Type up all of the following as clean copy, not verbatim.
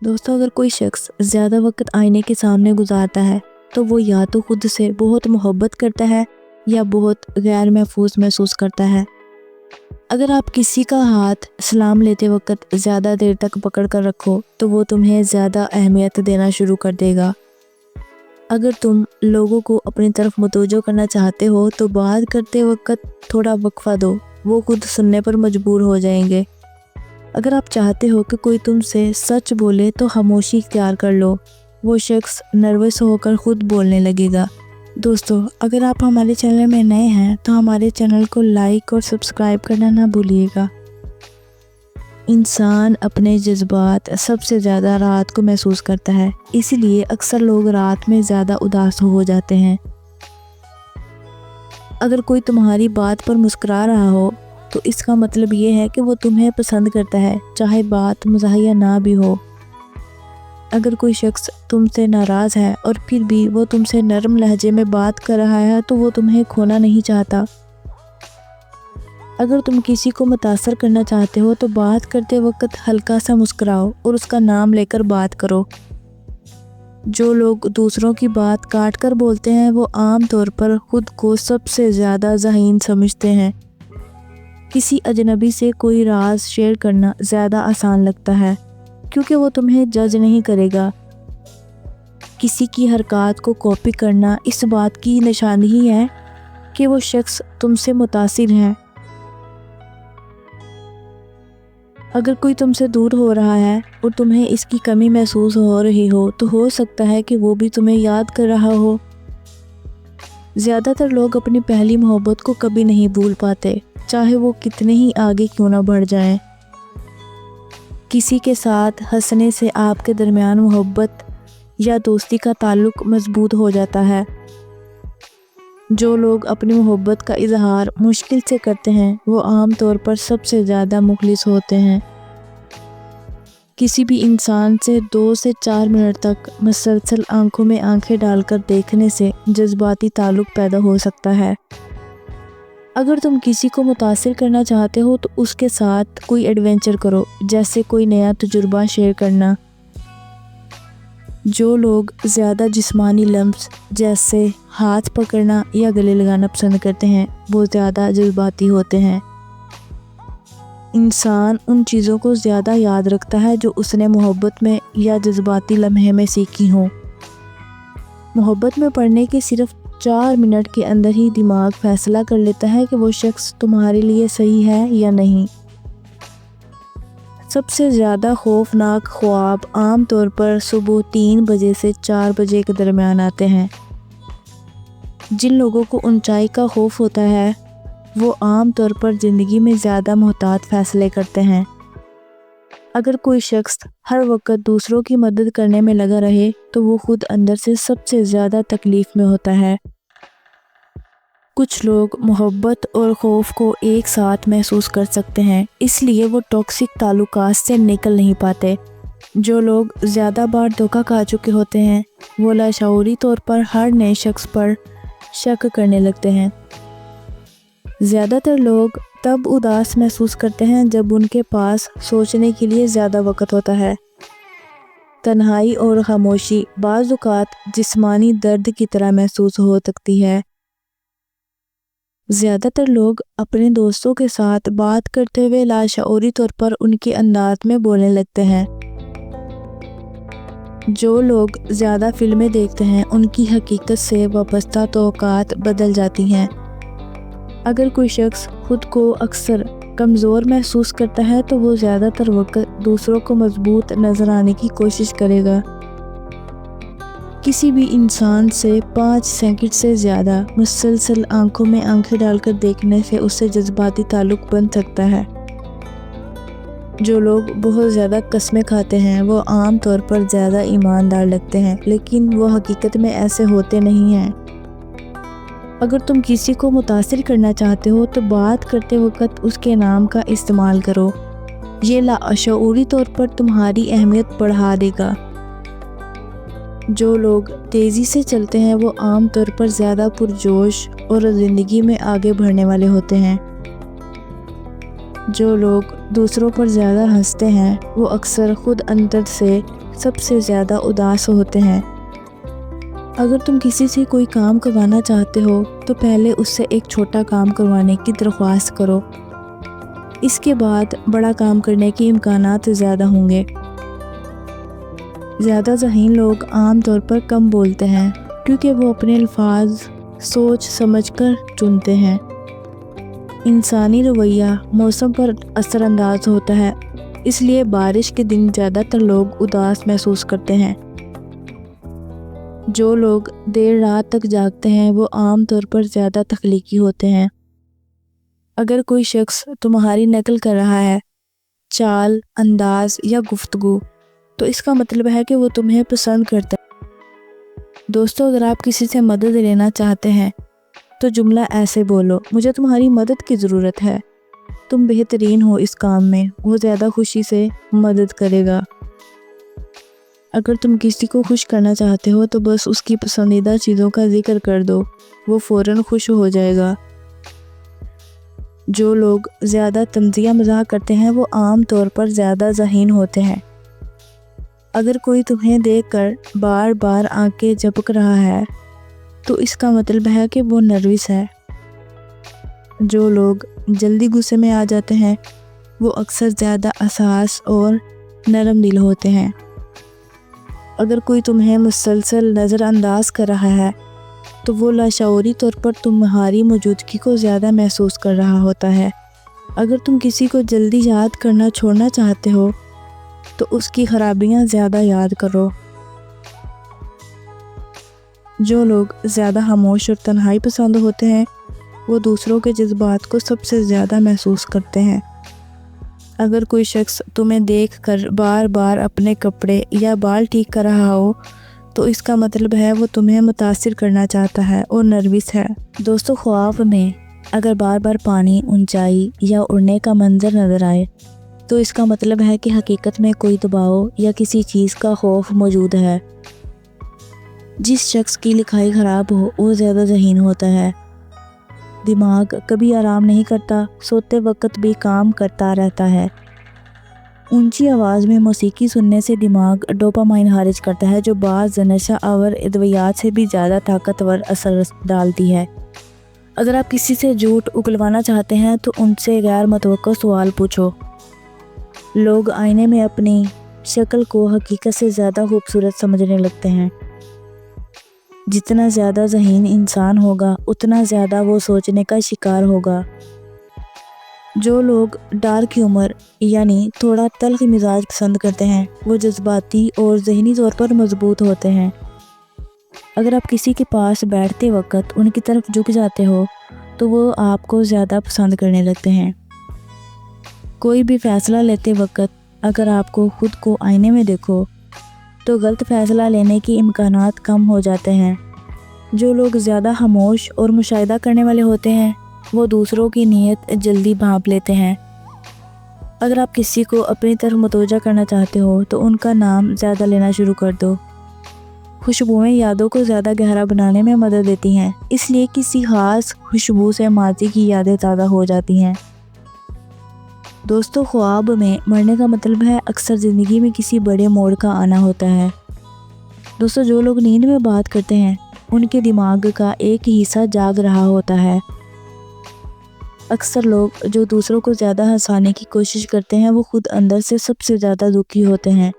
دوستوں، اگر کوئی شخص زیادہ وقت آئینے کے سامنے گزارتا ہے تو وہ یا تو خود سے بہت محبت کرتا ہے یا بہت غیر محفوظ محسوس کرتا ہے۔ اگر آپ کسی کا ہاتھ سلام لیتے وقت زیادہ دیر تک پکڑ کر رکھو تو وہ تمہیں زیادہ اہمیت دینا شروع کر دے گا۔ اگر تم لوگوں کو اپنی طرف متوجہ کرنا چاہتے ہو تو بات کرتے وقت تھوڑا وقفہ دو، وہ خود سننے پر مجبور ہو جائیں گے۔ اگر آپ چاہتے ہو کہ کوئی تم سے سچ بولے تو خاموشی اختیار کر لو، وہ شخص نروس ہو کر خود بولنے لگے گا۔ دوستو، اگر آپ ہمارے چینل میں نئے ہیں تو ہمارے چینل کو لائک اور سبسکرائب کرنا نہ بھولیے گا۔ انسان اپنے جذبات سب سے زیادہ رات کو محسوس کرتا ہے، اسی لیے اکثر لوگ رات میں زیادہ اداس ہو جاتے ہیں۔ اگر کوئی تمہاری بات پر مسکرا رہا ہو تو اس کا مطلب یہ ہے کہ وہ تمہیں پسند کرتا ہے، چاہے بات مزاحیہ نہ بھی ہو۔ اگر کوئی شخص تم سے ناراض ہے اور پھر بھی وہ تم سے نرم لہجے میں بات کر رہا ہے تو وہ تمہیں کھونا نہیں چاہتا۔ اگر تم کسی کو متاثر کرنا چاہتے ہو تو بات کرتے وقت ہلکا سا مسکراؤ اور اس کا نام لے کر بات کرو۔ جو لوگ دوسروں کی بات کاٹ کر بولتے ہیں وہ عام طور پر خود کو سب سے زیادہ ذہین سمجھتے ہیں۔ کسی اجنبی سے کوئی راز شیئر کرنا زیادہ آسان لگتا ہے کیونکہ وہ تمہیں جج نہیں کرے گا۔ کسی کی حرکات کو کاپی کرنا اس بات کی نشانی ہی ہے کہ وہ شخص تم سے متاثر ہے۔ اگر کوئی تم سے دور ہو رہا ہے اور تمہیں اس کی کمی محسوس ہو رہی ہو تو ہو سکتا ہے کہ وہ بھی تمہیں یاد کر رہا ہو۔ زیادہ تر لوگ اپنی پہلی محبت کو کبھی نہیں بھول پاتے، چاہے وہ کتنے ہی آگے کیوں نہ بڑھ جائیں۔ کسی کے ساتھ ہنسنے سے آپ کے درمیان محبت یا دوستی کا تعلق مضبوط ہو جاتا ہے۔ جو لوگ اپنی محبت کا اظہار مشکل سے کرتے ہیں وہ عام طور پر سب سے زیادہ مخلص ہوتے ہیں۔ کسی بھی انسان سے 2 سے 4 منٹ تک مسلسل آنکھوں میں آنکھیں ڈال کر دیکھنے سے جذباتی تعلق پیدا ہو سکتا ہے۔ اگر تم کسی کو متاثر کرنا چاہتے ہو تو اس کے ساتھ کوئی ایڈونچر کرو، جیسے کوئی نیا تجربہ شیئر کرنا۔ جو لوگ زیادہ جسمانی لمس جیسے ہاتھ پکڑنا یا گلے لگانا پسند کرتے ہیں وہ زیادہ جذباتی ہوتے ہیں۔ انسان ان چیزوں کو زیادہ یاد رکھتا ہے جو اس نے محبت میں یا جذباتی لمحے میں سیکھی ہوں۔ محبت میں پڑنے کے صرف 4 منٹ کے اندر ہی دماغ فیصلہ کر لیتا ہے کہ وہ شخص تمہارے لیے صحیح ہے یا نہیں۔ سب سے زیادہ خوفناک خواب عام طور پر صبح 3 بجے سے 4 بجے کے درمیان آتے ہیں۔ جن لوگوں کو اونچائی کا خوف ہوتا ہے وہ عام طور پر زندگی میں زیادہ محتاط فیصلے کرتے ہیں۔ اگر کوئی شخص ہر وقت دوسروں کی مدد کرنے میں لگا رہے تو وہ خود اندر سے سب سے زیادہ تکلیف میں ہوتا ہے۔ کچھ لوگ محبت اور خوف کو ایک ساتھ محسوس کر سکتے ہیں، اس لیے وہ ٹاکسک تعلقات سے نکل نہیں پاتے۔ جو لوگ زیادہ بار دھوکہ کھا چکے ہوتے ہیں وہ لاشعوری طور پر ہر نئے شخص پر شک کرنے لگتے ہیں۔ زیادہ تر لوگ تب اداس محسوس کرتے ہیں جب ان کے پاس سوچنے کے لیے زیادہ وقت ہوتا ہے۔ تنہائی اور خاموشی بعض اوقات جسمانی درد کی طرح محسوس ہو سکتی ہے۔ زیادہ تر لوگ اپنے دوستوں کے ساتھ بات کرتے ہوئے لاشعوری طور پر ان کے انداز میں بولنے لگتے ہیں۔ جو لوگ زیادہ فلمیں دیکھتے ہیں ان کی حقیقت سے وابستہ توقعات بدل جاتی ہیں۔ اگر کوئی شخص خود کو اکثر کمزور محسوس کرتا ہے تو وہ زیادہ تر وقت دوسروں کو مضبوط نظر آنے کی کوشش کرے گا۔ کسی بھی انسان سے 5 سیکنڈ سے زیادہ مسلسل آنکھوں میں آنکھیں ڈال کر دیکھنے سے اس سے جذباتی تعلق بن سکتا ہے۔ جو لوگ بہت زیادہ قسمیں کھاتے ہیں وہ عام طور پر زیادہ ایماندار لگتے ہیں، لیکن وہ حقیقت میں ایسے ہوتے نہیں ہیں۔ اگر تم کسی کو متاثر کرنا چاہتے ہو تو بات کرتے وقت اس کے نام کا استعمال کرو، یہ لاشعوری طور پر تمہاری اہمیت بڑھا دے گا۔ جو لوگ تیزی سے چلتے ہیں وہ عام طور پر زیادہ پرجوش اور زندگی میں آگے بڑھنے والے ہوتے ہیں۔ جو لوگ دوسروں پر زیادہ ہنستے ہیں وہ اکثر خود اندر سے سب سے زیادہ اداس ہوتے ہیں۔ اگر تم کسی سے کوئی کام کروانا چاہتے ہو تو پہلے اس سے ایک چھوٹا کام کروانے کی درخواست کرو، اس کے بعد بڑا کام کرنے کے امکانات زیادہ ہوں گے۔ زیادہ ذہین لوگ عام طور پر کم بولتے ہیں کیونکہ وہ اپنے الفاظ سوچ سمجھ کر چنتے ہیں۔ انسانی رویہ موسم پر اثر انداز ہوتا ہے، اس لیے بارش کے دن زیادہ تر لوگ اداس محسوس کرتے ہیں۔ جو لوگ دیر رات تک جاگتے ہیں وہ عام طور پر زیادہ تخلیقی ہوتے ہیں۔ اگر کوئی شخص تمہاری نقل کر رہا ہے، چال، انداز یا گفتگو، تو اس کا مطلب ہے کہ وہ تمہیں پسند کرتا ہے۔ دوستو، اگر آپ کسی سے مدد لینا چاہتے ہیں تو جملہ ایسے بولو: مجھے تمہاری مدد کی ضرورت ہے، تم بہترین ہو اس کام میں۔ وہ زیادہ خوشی سے مدد کرے گا۔ اگر تم کسی کو خوش کرنا چاہتے ہو تو بس اس کی پسندیدہ چیزوں کا ذکر کر دو، وہ فوراً خوش ہو جائے گا۔ جو لوگ زیادہ طنزیہ مزاح کرتے ہیں وہ عام طور پر زیادہ ذہین ہوتے ہیں۔ اگر کوئی تمہیں دیکھ کر بار بار آنکھیں جھپک رہا ہے تو اس کا مطلب ہے کہ وہ نروس ہے۔ جو لوگ جلدی غصے میں آ جاتے ہیں وہ اکثر زیادہ حساس اور نرم دل ہوتے ہیں۔ اگر کوئی تمہیں مسلسل نظر انداز کر رہا ہے تو وہ لاشعوری طور پر تمہاری موجودگی کو زیادہ محسوس کر رہا ہوتا ہے۔ اگر تم کسی کو جلدی یاد کرنا چھوڑنا چاہتے ہو تو اس کی خرابیاں زیادہ یاد کرو۔ جو لوگ زیادہ خاموش اور تنہائی پسند ہوتے ہیں وہ دوسروں کے جذبات کو سب سے زیادہ محسوس کرتے ہیں۔ اگر کوئی شخص تمہیں دیکھ کر بار بار اپنے کپڑے یا بال ٹھیک کر رہا ہو تو اس کا مطلب ہے وہ تمہیں متاثر کرنا چاہتا ہے اور نروس ہے۔ دوستو، خواب میں اگر بار بار پانی، اونچائی یا اڑنے کا منظر نظر آئے تو اس کا مطلب ہے کہ حقیقت میں کوئی دباؤ یا کسی چیز کا خوف موجود ہے۔ جس شخص کی لکھائی خراب ہو وہ زیادہ ذہین ہوتا ہے۔ دماغ کبھی آرام نہیں کرتا، سوتے وقت بھی کام کرتا رہتا ہے۔ اونچی آواز میں موسیقی سننے سے دماغ ڈوپامائن خارج کرتا ہے جو بعض نشہ آور ادویات سے بھی زیادہ طاقتور اثر ڈالتی ہے۔ اگر آپ کسی سے جھوٹ اگلوانا چاہتے ہیں تو ان سے غیر متوقع سوال پوچھو۔ لوگ آئینے میں اپنی شکل کو حقیقت سے زیادہ خوبصورت سمجھنے لگتے ہیں۔ جتنا زیادہ ذہین انسان ہوگا اتنا زیادہ وہ سوچنے کا شکار ہوگا۔ جو لوگ ڈارک ہیومر یعنی تھوڑا تلخ مزاج پسند کرتے ہیں وہ جذباتی اور ذہنی طور پر مضبوط ہوتے ہیں۔ اگر آپ کسی کے پاس بیٹھتے وقت ان کی طرف جھک جاتے ہو تو وہ آپ کو زیادہ پسند کرنے لگتے ہیں۔ کوئی بھی فیصلہ لیتے وقت اگر آپ کو خود کو آئینے میں دیکھو تو غلط فیصلہ لینے کے امکانات کم ہو جاتے ہیں۔ جو لوگ زیادہ خاموش اور مشاہدہ کرنے والے ہوتے ہیں وہ دوسروں کی نیت جلدی بھانپ لیتے ہیں۔ اگر آپ کسی کو اپنی طرف متوجہ کرنا چاہتے ہو تو ان کا نام زیادہ لینا شروع کر دو۔ خوشبوئیں یادوں کو زیادہ گہرا بنانے میں مدد دیتی ہیں، اس لیے کسی خاص خوشبو سے ماضی کی یادیں تازہ ہو جاتی ہیں۔ دوستو، خواب میں مرنے کا مطلب ہے اکثر زندگی میں کسی بڑے موڑ کا آنا ہوتا ہے۔ دوستو، جو لوگ نیند میں بات کرتے ہیں ان کے دماغ کا ایک ہی حصہ جاگ رہا ہوتا ہے۔ اکثر لوگ جو دوسروں کو زیادہ ہنسانے کی کوشش کرتے ہیں وہ خود اندر سے سب سے زیادہ دکھی ہوتے ہیں۔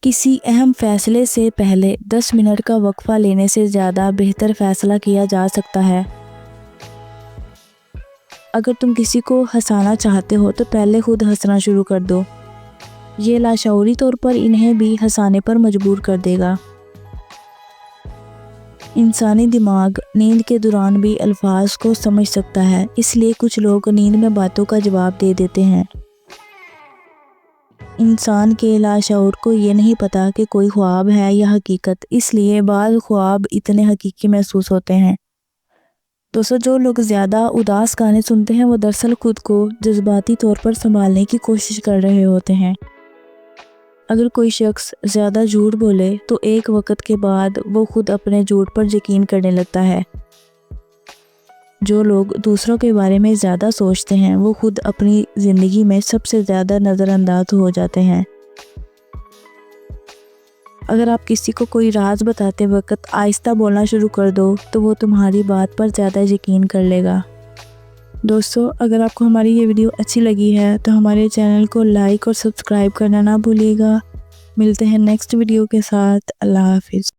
کسی اہم فیصلے سے پہلے 10 منٹ کا وقفہ لینے سے زیادہ بہتر فیصلہ کیا جا سکتا ہے۔ اگر تم کسی کو ہنسانا چاہتے ہو تو پہلے خود ہنسنا شروع کر دو، یہ لاشعوری طور پر انہیں بھی ہنسانے پر مجبور کر دے گا۔ انسانی دماغ نیند کے دوران بھی الفاظ کو سمجھ سکتا ہے، اس لیے کچھ لوگ نیند میں باتوں کا جواب دے دیتے ہیں۔ انسان کے لاشعور کو یہ نہیں پتا کہ کوئی خواب ہے یا حقیقت، اس لیے بعض خواب اتنے حقیقی محسوس ہوتے ہیں۔ دوستو، جو لوگ زیادہ اداس گانے سنتے ہیں وہ دراصل خود کو جذباتی طور پر سنبھالنے کی کوشش کر رہے ہوتے ہیں۔ اگر کوئی شخص زیادہ جھوٹ بولے تو ایک وقت کے بعد وہ خود اپنے جھوٹ پر یقین کرنے لگتا ہے۔ جو لوگ دوسروں کے بارے میں زیادہ سوچتے ہیں وہ خود اپنی زندگی میں سب سے زیادہ نظر انداز ہو جاتے ہیں۔ اگر آپ کسی کو کوئی راز بتاتے وقت آہستہ بولنا شروع کر دو تو وہ تمہاری بات پر زیادہ یقین کر لے گا۔ دوستو، اگر آپ کو ہماری یہ ویڈیو اچھی لگی ہے تو ہمارے چینل کو لائک اور سبسکرائب کرنا نہ بھولیے گا۔ ملتے ہیں نیکسٹ ویڈیو کے ساتھ۔ اللہ حافظ۔